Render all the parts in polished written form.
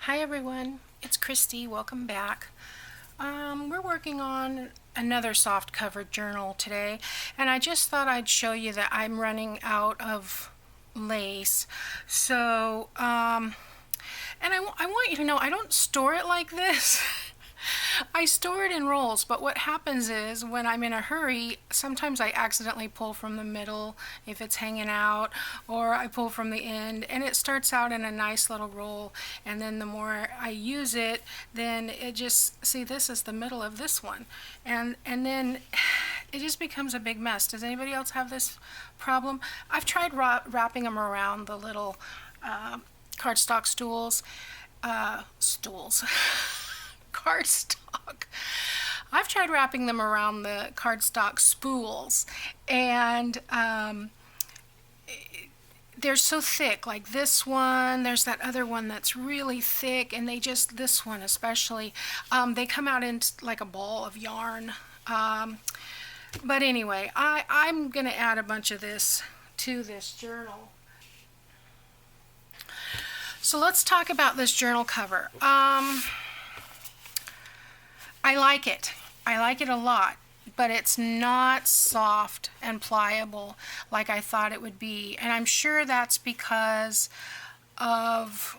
Hi everyone, it's Christy. Welcome back. We're working on another soft covered journal today, and I just thought I'd show you that I'm running out of lace. So, and I want you to know I don't store it like this. I store it in rolls, but what happens is when I'm in a hurry, sometimes I accidentally pull from the middle if it's hanging out, or I pull from the end, and it starts out in a nice little roll, and then the more I use it, then it just, see, this is the middle of this one, and then it just becomes a big mess. Does anybody else have this problem? I've tried wrapping them around the little cardstock stools. Cardstock. I've tried wrapping them around the cardstock spools, and they're so thick. Like this one, there's that other one that's really thick, and this one especially, they come out in like a ball of yarn. But anyway, I'm going to add a bunch of this to this journal. So let's talk about this journal cover. I like it. I like it a lot, but it's not soft and pliable like I thought it would be. And I'm sure that's because of,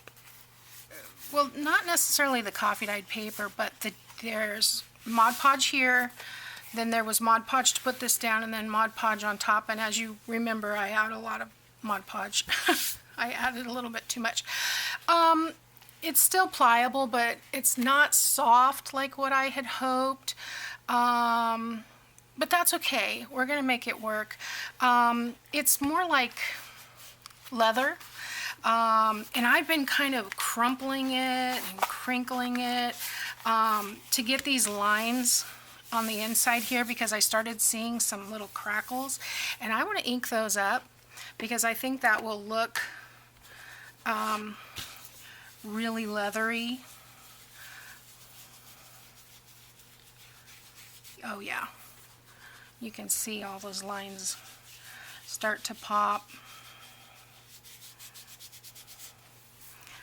well, not necessarily the coffee dyed paper, but there's Mod Podge here, then there was Mod Podge to put this down, and then Mod Podge on top. And as you remember, I add a lot of Mod Podge. I added a little bit too much. It's still pliable, but it's not soft like what I had hoped. But that's okay. We're going to make it work. It's more like leather. And I've been kind of crumpling it and crinkling it to get these lines on the inside here, because I started seeing some little crackles. And I want to ink those up because I think that will look really leathery. Oh yeah, you can see all those lines start to pop.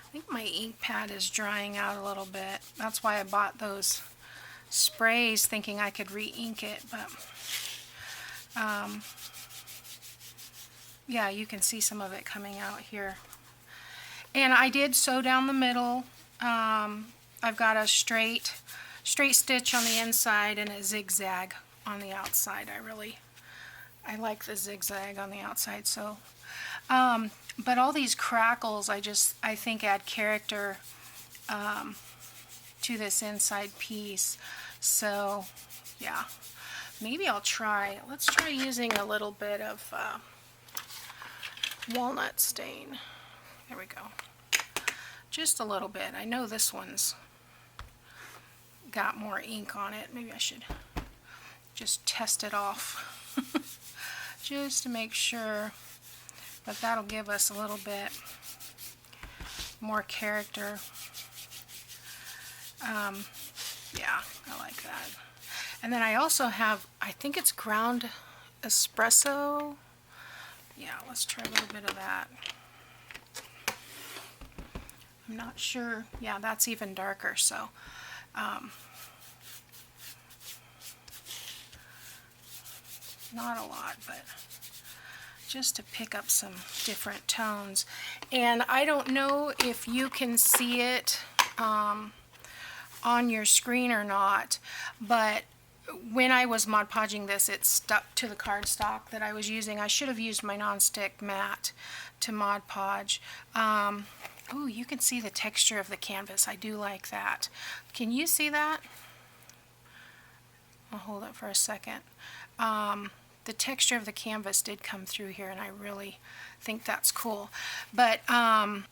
I think my ink pad is drying out a little bit. That's why I bought those sprays, thinking I could re-ink it, but yeah, you can see some of it coming out here. And I did sew down the middle. I've got a straight stitch on the inside and a zigzag on the outside. I like the zigzag on the outside. So, but all these crackles, I think add character to this inside piece. So, yeah, maybe let's try using a little bit of walnut stain. There we go. Just a little bit. I know this one's got more ink on it. Maybe I should just test it off just to make sure, but that'll give us a little bit more character. Yeah, I like that. And then I also have, I think it's ground espresso. Yeah, let's try a little bit of that. I'm not sure. Yeah, that's even darker. So, not a lot, but just to pick up some different tones. And I don't know if you can see it on your screen or not, but when I was Mod Podging this, it stuck to the cardstock that I was using. I should have used my nonstick mat to Mod Podge. Oh, you can see the texture of the canvas. I do like that. Can you see that? I'll hold it for a second. The texture of the canvas did come through here, and I really think that's cool. But I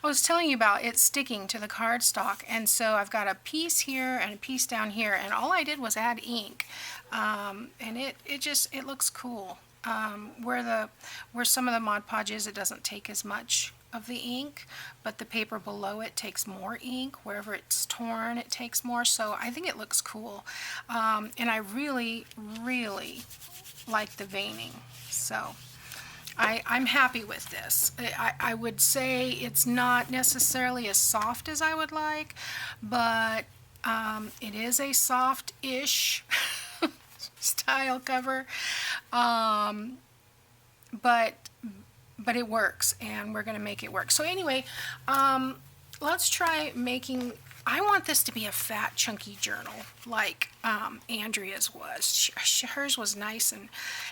was telling you about it sticking to the cardstock, and so I've got a piece here and a piece down here, and all I did was add ink, and it looks cool. Where some of the Mod Podge is, it doesn't take as much of the ink, but the paper below it takes more ink. Wherever it's torn, it takes more. So I think it looks cool, and I really like the veining. So I'm happy with this. I would say it's not necessarily as soft as I would like, but it is a soft-ish style cover. Um, but it works, and we're going to make it work. So anyway, let's try making, I want this to be a fat, chunky journal like Andrea's was. Hers was nice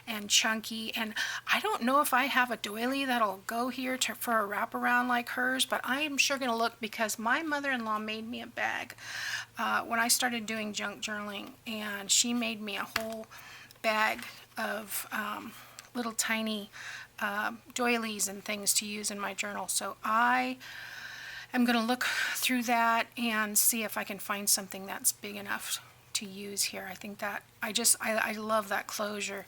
and chunky, and I don't know if I have a doily that'll go here for a wraparound like hers, but I am sure going to look, because my mother-in-law made me a bag when I started doing junk journaling, and she made me a whole bag of little tiny doilies and things to use in my journal. So I am going to look through that and see if I can find something that's big enough to use here. I think that I love that closure.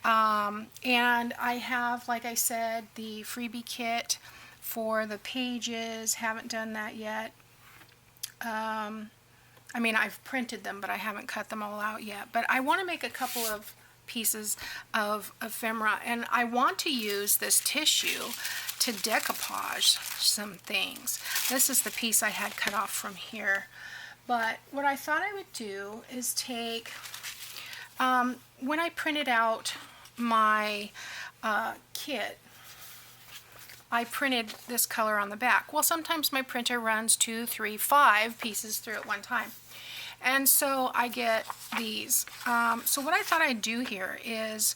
And I have, like I said, the freebie kit for the pages. Haven't done that yet. I mean, I've printed them, but I haven't cut them all out yet. But I want to make a couple of pieces of ephemera, and I want to use this tissue to decoupage some things. This is the piece I had cut off from here, but what I thought I would do is take, when I printed out my kit, I printed this color on the back. Well, sometimes my printer runs 2, 3, 5 pieces through at one time. And so I get these. So what I thought I'd do here is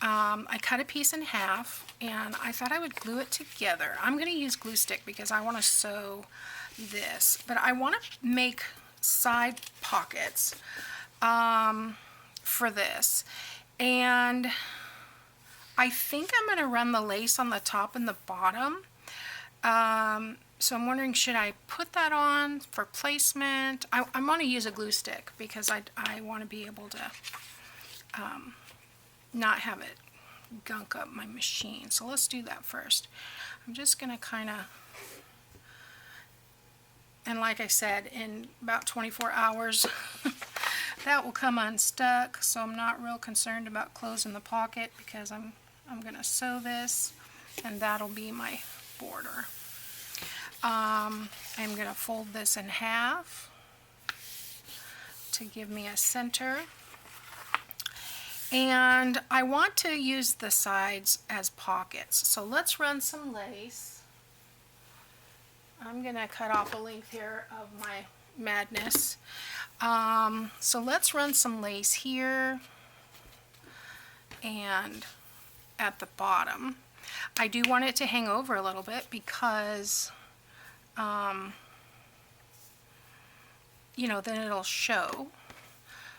I cut a piece in half, and I thought I would glue it together. I'm going to use glue stick because I want to sew this, but I want to make side pockets for this. And I think I'm going to run the lace on the top and the bottom. So I'm wondering, should I put that on for placement? I'm going to use a glue stick because I want to be able to not have it gunk up my machine. So let's do that first. I'm just going to kind of, and like I said, in about 24 hours that will come unstuck, so I'm not real concerned about closing the pocket because I'm going to sew this, and that'll be my border. I'm going to fold this in half to give me a center, and I want to use the sides as pockets. So let's run some lace. I'm going to cut off a length here of my madness. So let's run some lace here and at the bottom. I do want it to hang over a little bit because you know, then it'll show.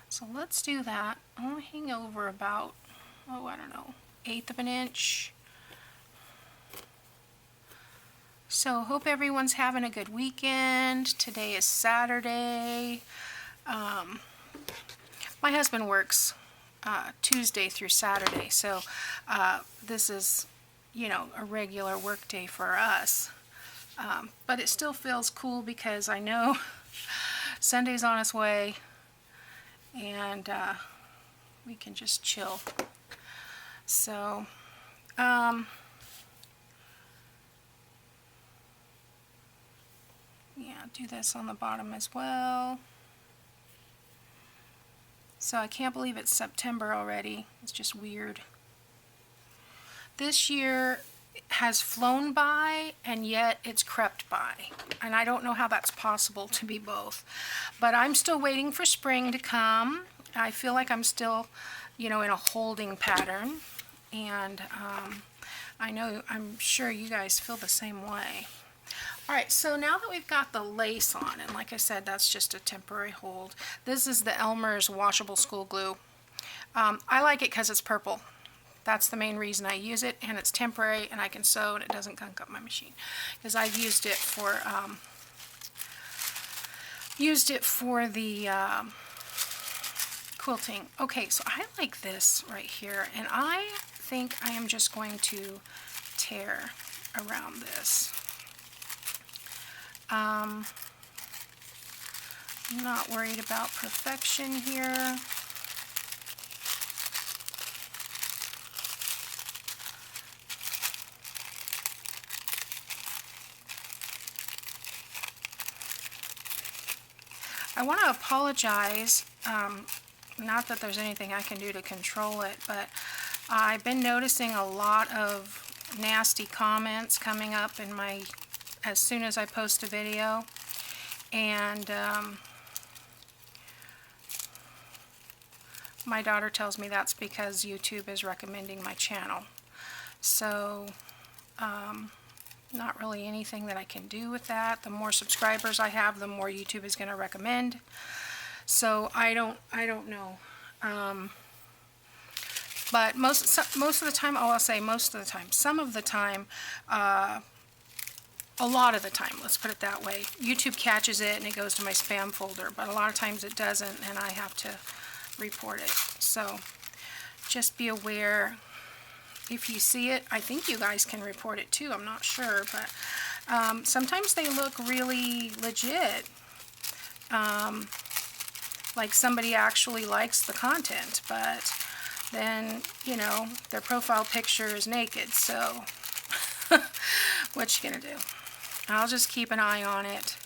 So let's do that. I'm going to hang over about, oh, I don't know, 1/8 of an inch. So hope everyone's having a good weekend. Today is Saturday. My husband works Tuesday through Saturday, so this is, you know, a regular work day for us. But it still feels cool because I know Sunday's on its way, and we can just chill. So, yeah, do this on the bottom as well. So I can't believe it's September already. It's just weird. This year has flown by, and yet it's crept by. And I don't know how that's possible to be both. But I'm still waiting for spring to come. I feel like I'm still, you know, in a holding pattern. And I'm sure you guys feel the same way. All right, so now that we've got the lace on, and like I said, that's just a temporary hold. This is the Elmer's washable school glue. I like it because it's purple. That's the main reason I use it, and it's temporary, and I can sew, and it doesn't gunk up my machine. Because I've used it for the quilting. Okay, so I like this right here, and I think I am just going to tear around this. I'm not worried about perfection here. I want to apologize, not that there's anything I can do to control it, but I've been noticing a lot of nasty comments coming up in my, as soon as I post a video, and my daughter tells me that's because YouTube is recommending my channel. So, not really anything that I can do with that. The more subscribers I have, the more YouTube is going to recommend. So I don't know. But most of the time, oh, I'll say most of the time, some of the time, a lot of the time, let's put it that way, YouTube catches it and it goes to my spam folder, but a lot of times it doesn't, and I have to report it. So just be aware. If you see it, I think you guys can report it too, I'm not sure, but sometimes they look really legit, like somebody actually likes the content, but then, you know, their profile picture is naked, so what you gonna do? I'll just keep an eye on it.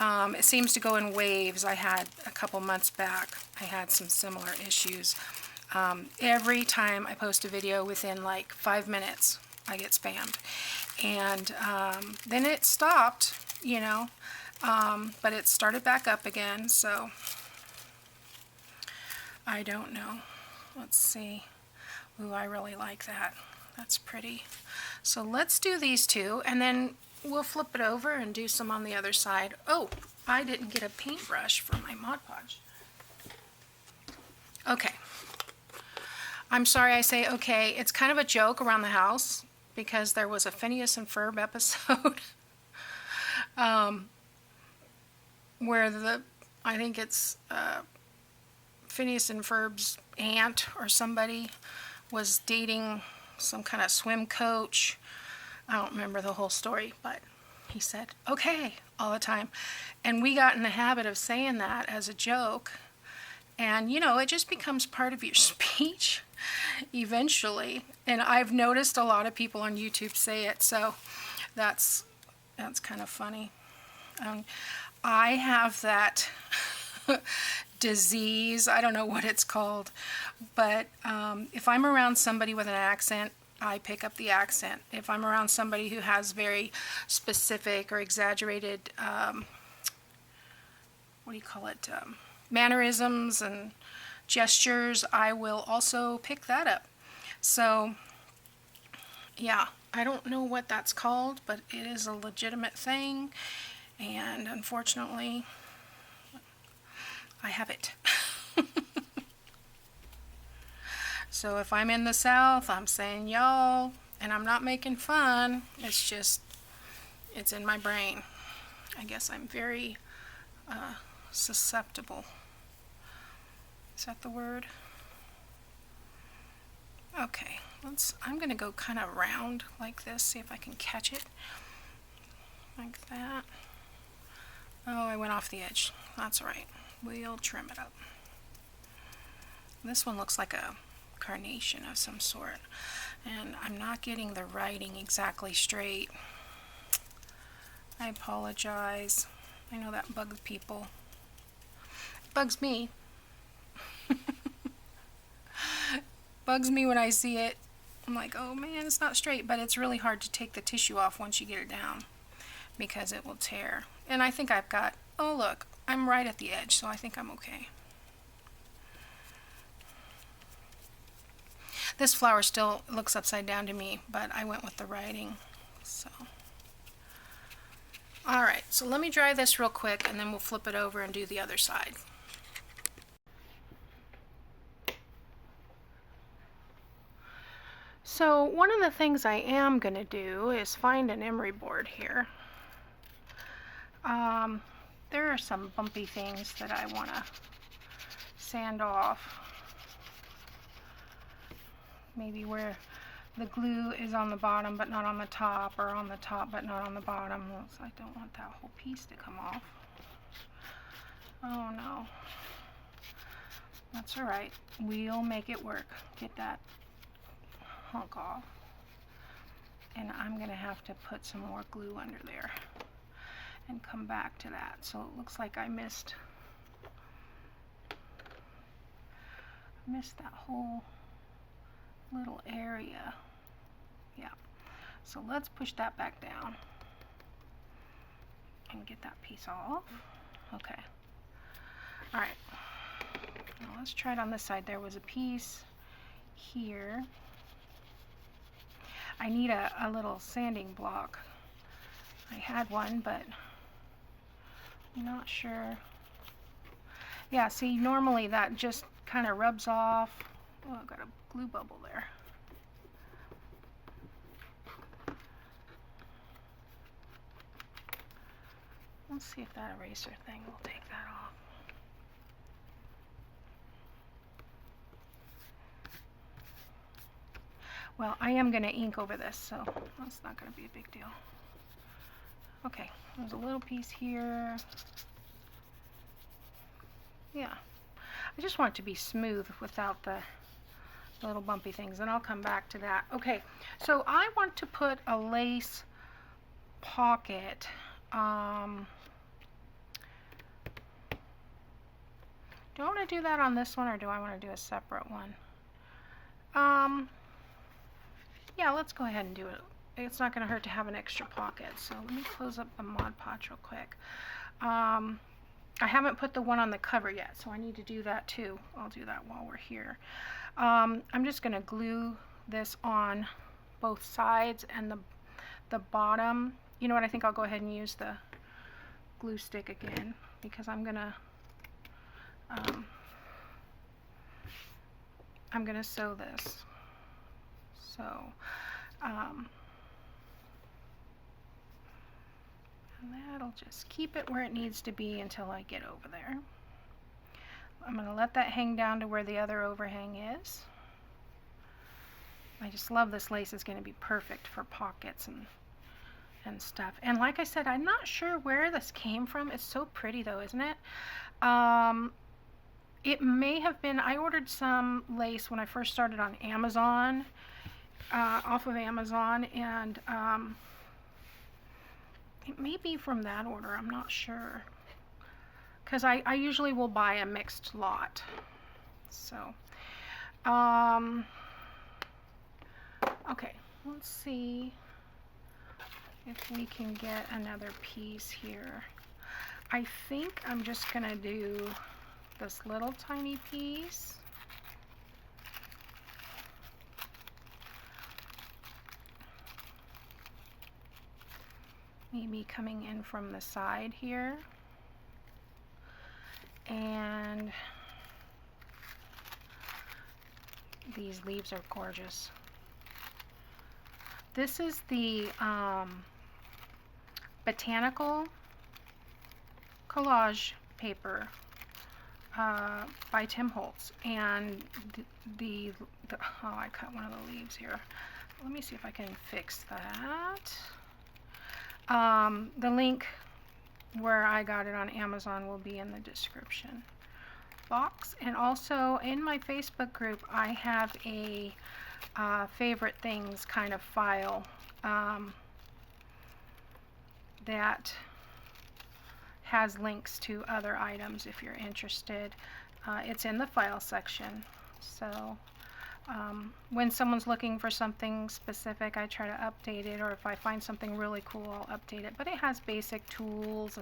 It seems to go in waves. I had a couple months back, I had some similar issues. Every time I post a video, within like 5 minutes, I get spammed. And then it stopped, you know, but it started back up again, so I don't know. Let's see. Ooh, I really like that. That's pretty. So let's do these two, and then we'll flip it over and do some on the other side. Oh, I didn't get a paintbrush for my Mod Podge. Okay. I'm sorry I say okay. It's kind of a joke around the house because there was a Phineas and Ferb episode where I think it's Phineas and Ferb's aunt or somebody was dating some kind of swim coach. I don't remember the whole story, but he said okay all the time. And we got in the habit of saying that as a joke. And, you know, it just becomes part of your speech eventually. And I've noticed a lot of people on YouTube say it, so that's kind of funny. I have that disease, I don't know what it's called, but if I'm around somebody with an accent, I pick up the accent. If I'm around somebody who has very specific or exaggerated, what do you call it, mannerisms and gestures, I will also pick that up. So yeah, I don't know what that's called, but it is a legitimate thing, and unfortunately I have it. So if I'm in the South, I'm saying y'all, and I'm not making fun, it's just, it's in my brain. I guess I'm very susceptible. Is that the word? Okay, I'm going to go kind of round like this, see if I can catch it. Like that. Oh, I went off the edge. That's all right. We'll trim it up. This one looks like a carnation of some sort, and I'm not getting the writing exactly straight. I apologize. I know that bugs people. It bugs me. Bugs me when I see it. I'm like, oh man, it's not straight, but it's really hard to take the tissue off once you get it down because it will tear. And I think I've got, oh look, I'm right at the edge, so I think I'm okay. This flower still looks upside down to me, but I went with the writing. So, all right, so let me dry this real quick and then we'll flip it over and do the other side. So one of the things I am going to do is find an emery board here. There are some bumpy things that I want to sand off. Maybe where the glue is on the bottom but not on the top, or on the top but not on the bottom. I don't want that whole piece to come off. Oh no. That's alright. We'll make it work. Get that hunk off. And I'm going to have to put some more glue under there and come back to that. So it looks like I missed missed that whole little area. Yeah. So let's push that back down and get that piece off. Okay. All right. Now let's try it on this side. There was a piece here. I need a little sanding block. I had one, but I'm not sure. Yeah, see, normally that just kind of rubs off. Oh, I've got a glue bubble there. Let's see if that eraser thing will take that off. Well, I am going to ink over this, so that's not going to be a big deal. Okay, there's a little piece here. Yeah, I just want it to be smooth without the little bumpy things, and I'll come back to that. Okay, so I want to put a lace pocket. Do I want to do that on this one, or do I want to do a separate one? Yeah, let's go ahead and do it. It's not going to hurt to have an extra pocket. So let me close up the Mod Podge real quick. I haven't put the one on the cover yet, so I need to do that too. I'll do that while we're here. I'm just going to glue this on both sides and the bottom. You know what? I think I'll go ahead and use the glue stick again, because I'm going to sew this. So, and that'll just keep it where it needs to be until I get over there. I'm going to let that hang down to where the other overhang is. I just love this lace. It's going to be perfect for pockets and stuff. And like I said, I'm not sure where this came from. It's so pretty though, isn't it? It may have been, I ordered some lace when I first started on Amazon, off of Amazon, and it may be from that order. I'm not sure, because I usually will buy a mixed lot. So okay, let's see if we can get another piece here. I think I'm just gonna do this little tiny piece. Maybe coming in from the side here. And these leaves are gorgeous. This is the botanical collage paper by Tim Holtz, and oh, I cut one of the leaves here. Let me see if I can fix that. The link where I got it on Amazon will be in the description box, and also in my Facebook group I have a favorite things kind of file that has links to other items if you're interested. It's in the file section, so when someone's looking for something specific, I try to update it, or if I find something really cool, I'll update it. But it has basic tools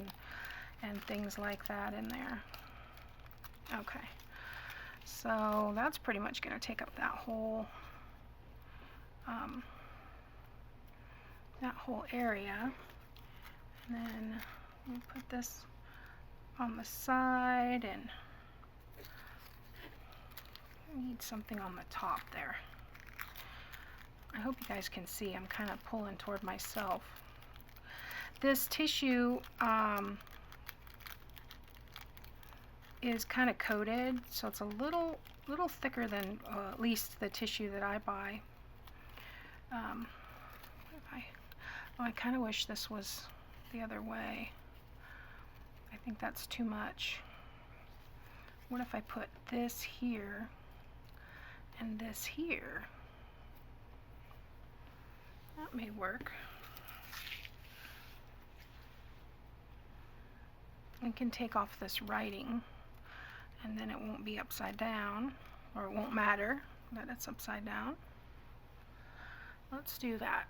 and things like that in there. Okay, so that's pretty much going to take up that whole area. And then we'll put this on the side, and I need something on the top there. I hope you guys can see I'm kind of pulling toward myself. This tissue is kind of coated, so it's a little thicker than at least the tissue that I buy. I kind of wish this was the other way. I think that's too much. What if I put this here and this here? That may work. I can take off this writing, and then it won't be upside down or it won't matter that it's upside down. Let's do that.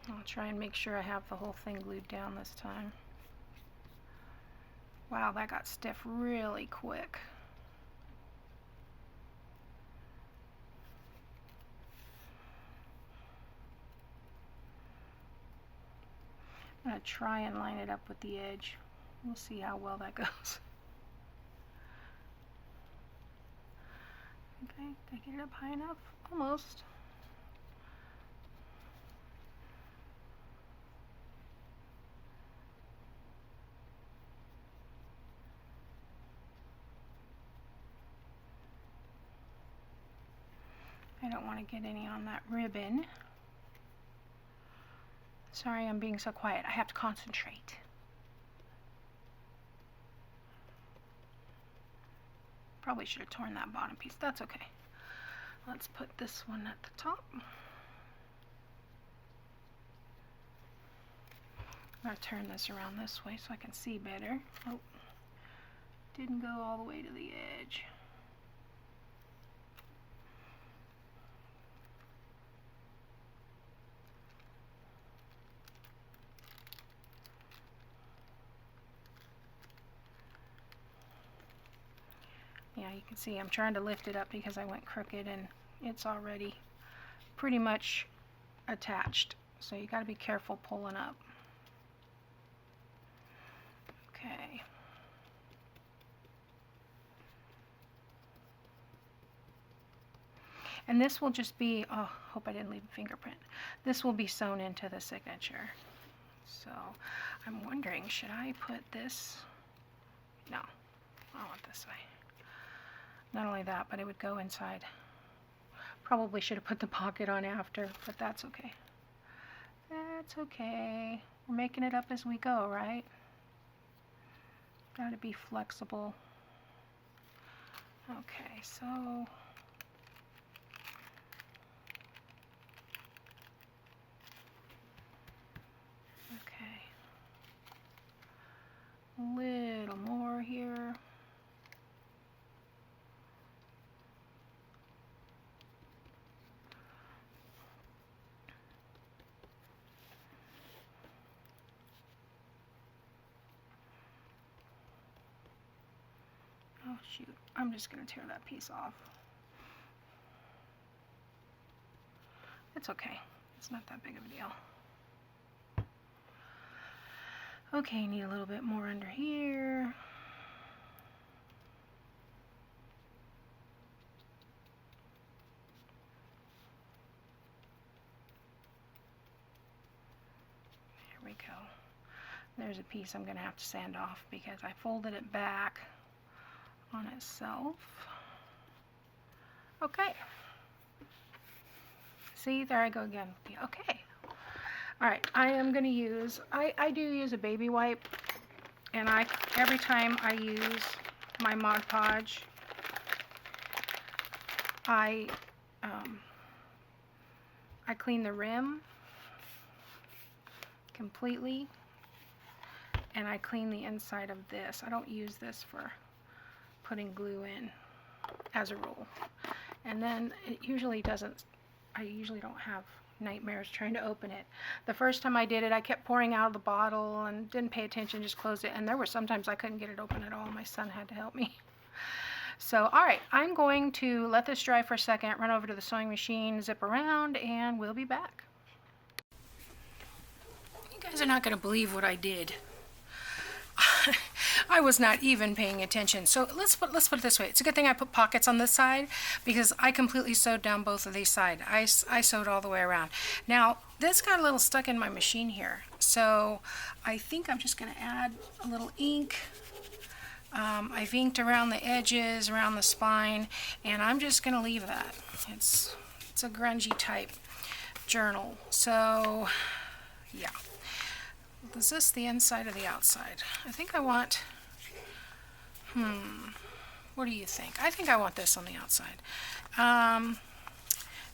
I'll try and make sure I have the whole thing glued down this time. Wow, that got stiff really quick. I'm going to try and line it up with the edge. We'll see how well that goes. Okay, did I get it up high enough? Almost. I don't want to get any on that ribbon. Sorry, I'm being so quiet. I have to concentrate. Probably should have torn that bottom piece. That's okay. Let's put this one at the top. I'm going to turn this around this way so I can see better. Oh, didn't go all the way to the edge. Yeah, you can see I'm trying to lift it up because I went crooked and it's already pretty much attached. So you got to be careful pulling up. Okay. And this will just be, oh, hope I didn't leave a fingerprint. This will be sewn into the signature. So I'm wondering, should I put this? No, I want this way. Not only that, but it would go inside. Probably should have put the pocket on after, but that's okay. That's okay. We're making it up as we go, right? Got to be flexible. Okay, so okay. A little more here. Oh shoot, I'm just going to tear that piece off. It's okay, it's not that big of a deal. Okay, need a little bit more under here. There we go. There's a piece I'm going to have to sand off because I folded it back on itself. Okay. See, there I go again. Okay. Alright, I am going to use, I do use a baby wipe, and every time I use my Mod Podge, I clean the rim completely, and I clean the inside of this. I don't use this for putting glue in as a rule. And then it usually doesn't, I usually don't have nightmares trying to open it. The first time I did it, I kept pouring out of the bottle and didn't pay attention, just closed it, and there were sometimes I couldn't get it open at all. My son had to help me. So alright, I'm going to let this dry for a second, run over to the sewing machine, zip around, and we'll be back. You guys are not going to believe what I did. I was not even paying attention. So let's put it this way. It's a good thing I put pockets on this side because I completely sewed down both of these sides. I sewed all the way around. Now, this got a little stuck in my machine here. So I think I'm just going to add a little ink. I've inked around the edges, around the spine, and I'm just going to leave that. It's a grungy type journal. So, yeah. Is this the inside or the outside? I think I want, what do you think? I think I want this on the outside.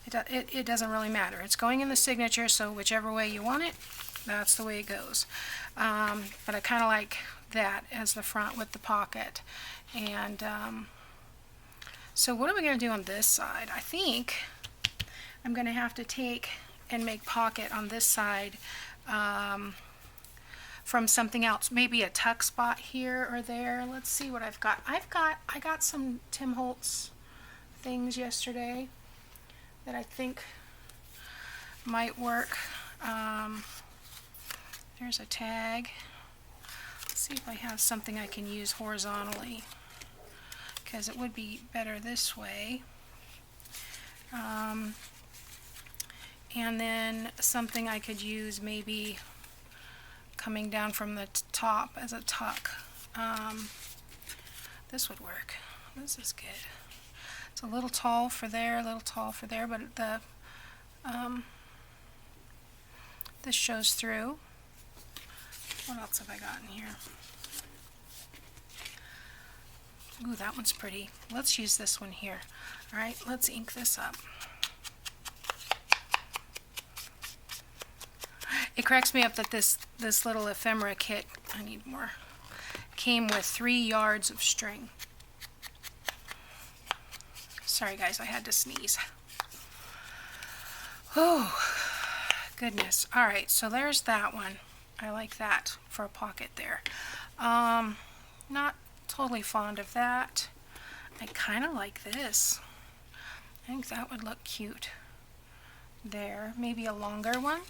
It doesn't really matter. It's going in the signature, so whichever way you want it, that's the way it goes. But I kind of like that as the front with the pocket. And so what are we going to do on this side? I think I'm going to have to take and make pocket on this side from something else, maybe a tuck spot here or there. Let's see what I've got. I got some Tim Holtz things yesterday that I think might work. There's a tag. Let's see if I have something I can use horizontally, because it would be better this way. And then something I could use maybe coming down from the top as a tuck. This would work. This is good. It's a little tall for there, a little tall for there, but the this shows through. What else have I got in here? Ooh, that one's pretty. Let's use this one here. All right, let's ink this up. It cracks me up that this little ephemera kit, I need more, came with 3 yards of string. Sorry guys, I had to sneeze. Oh, goodness. All right, so there's that one. I like that for a pocket there. Not totally fond of that. I kind of like this. I think that would look cute there. Maybe a longer one.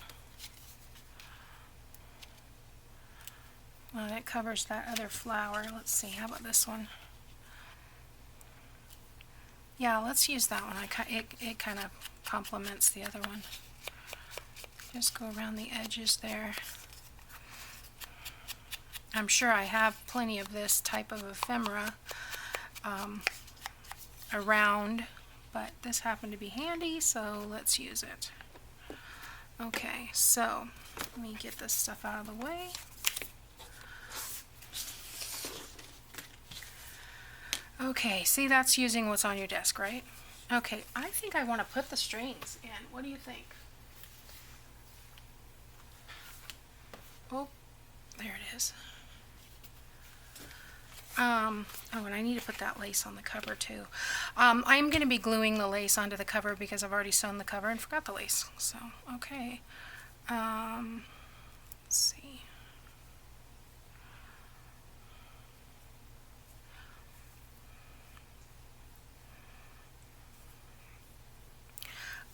It covers that other flower. Let's see, how about this one? Yeah, let's use that one. It kind of complements the other one. Just go around the edges there. I'm sure I have plenty of this type of ephemera around, but this happened to be handy, so let's use it. Okay, so let me get this stuff out of the way. Okay, see, that's using what's on your desk, right? Okay, I think I want to put the strings in. What do you think? Oh, there it is. Oh, and I need to put that lace on the cover too. I'm going to be gluing the lace onto the cover because I've already sewn the cover and forgot the lace. So, okay. Let's see.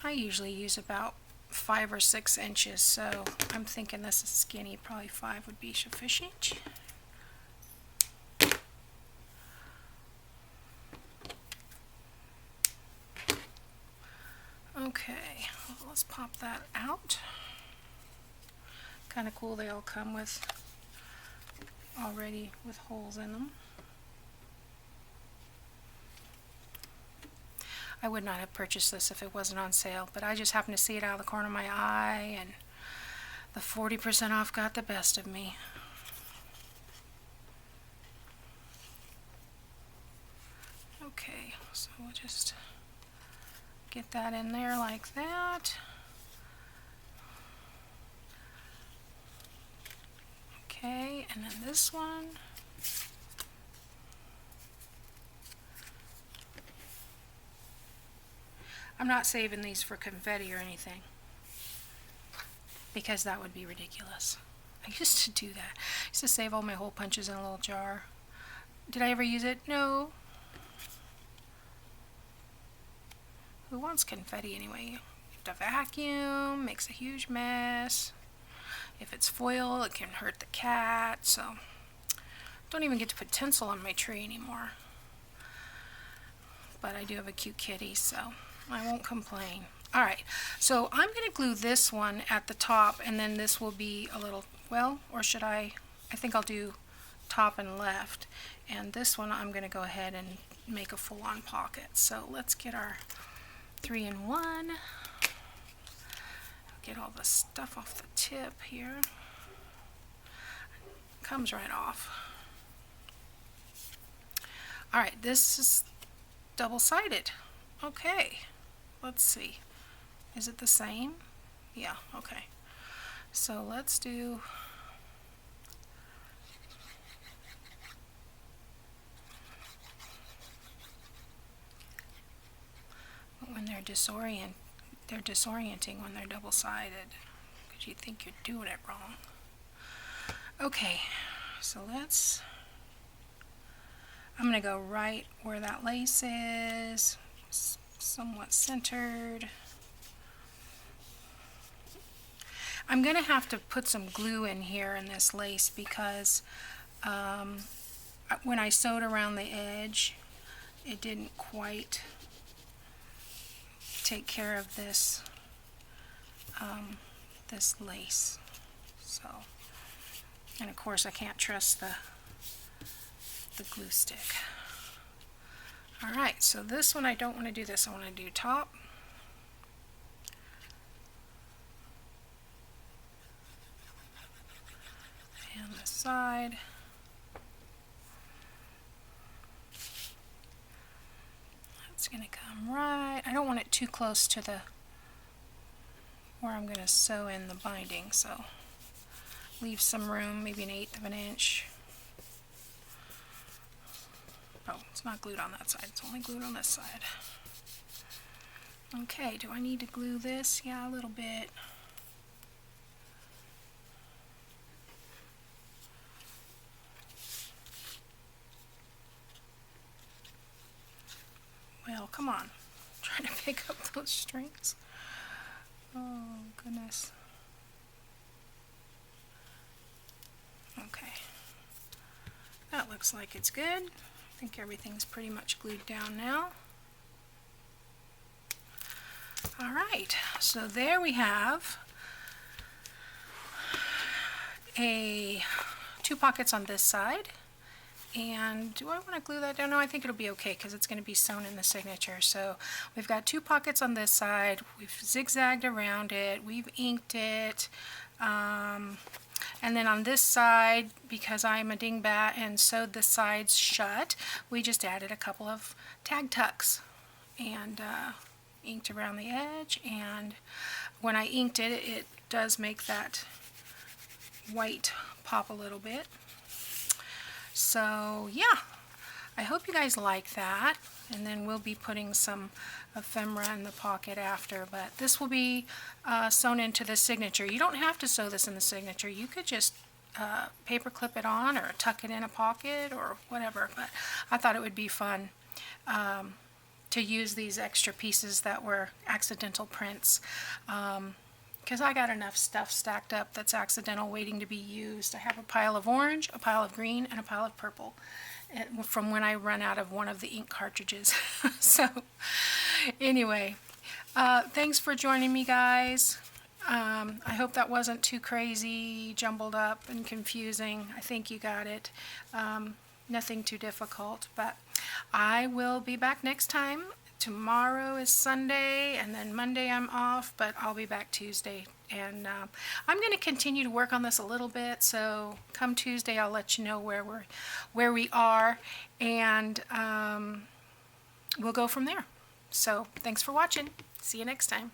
I usually use about 5 or 6 inches, so I'm thinking this is skinny. Probably 5 would be sufficient. Okay, well, let's pop that out. Kind of cool, they all come with already with holes in them. I would not have purchased this if it wasn't on sale, but I just happened to see it out of the corner of my eye, and the 40% off got the best of me. Okay, so we'll just get that in there like that. Okay, and then this one. I'm not saving these for confetti or anything, because that would be ridiculous. I used to do that. I used to save all my hole punches in a little jar. Did I ever use it? No. Who wants confetti anyway? You have to vacuum, makes a huge mess. If it's foil, it can hurt the cat, so don't even get to put tinsel on my tree anymore. But I do have a cute kitty, so I won't complain. Alright, so I'm going to glue this one at the top, and then this will be a little, well, or should I think I'll do top and left, and this one I'm going to go ahead and make a full-on pocket. So let's get our 3-in-1. Get all the stuff off the tip here. Comes right off. Alright, this is double-sided. Okay, let's see. Is it the same? Yeah, okay. So let's do they're disorienting when they're double-sided because you think you're doing it wrong. Okay, so I'm going to go right where that lace is, somewhat centered. I'm going to have to put some glue in here in this lace because when I sewed around the edge, it didn't quite take care of this this lace. So, and of course I can't trust the glue stick. Alright, so this one I don't want to do this. I want to do top. And the side. That's going to come right. I don't want it too close to the where I'm going to sew in the binding, so leave some room, maybe 1/8 of an inch. Oh, it's not glued on that side, it's only glued on this side. Okay, do I need to glue this? Yeah, a little bit. Well, come on. I'm trying to pick up those strings. Oh, goodness. Okay. That looks like it's good. I think everything's pretty much glued down now. Alright, so there we have two pockets on this side. And do I want to glue that down? No, I think it'll be okay because it's going to be sewn in the signature. So we've got two pockets on this side. We've zigzagged around it. We've inked it. And then on this side, because I'm a dingbat and sewed the sides shut, we just added a couple of tag tucks and inked around the edge. And when I inked it, it does make that white pop a little bit. So yeah, I hope you guys like that, and then we'll be putting some ephemera in the pocket after, but this will be sewn into the signature. You don't have to sew this in the signature. You could just paper clip it on or tuck it in a pocket or whatever, but I thought it would be fun to use these extra pieces that were accidental prints. Because I got enough stuff stacked up that's accidental waiting to be used. I have a pile of orange, a pile of green, and a pile of purple from when I run out of one of the ink cartridges. So anyway, thanks for joining me, guys. I hope that wasn't too crazy, jumbled up, and confusing. I think you got it. Nothing too difficult, but I will be back next time. Tomorrow is Sunday, and then Monday I'm off, but I'll be back Tuesday. And I'm going to continue to work on this a little bit, so come Tuesday I'll let you know where we are, and we'll go from there. So thanks for watching. See you next time.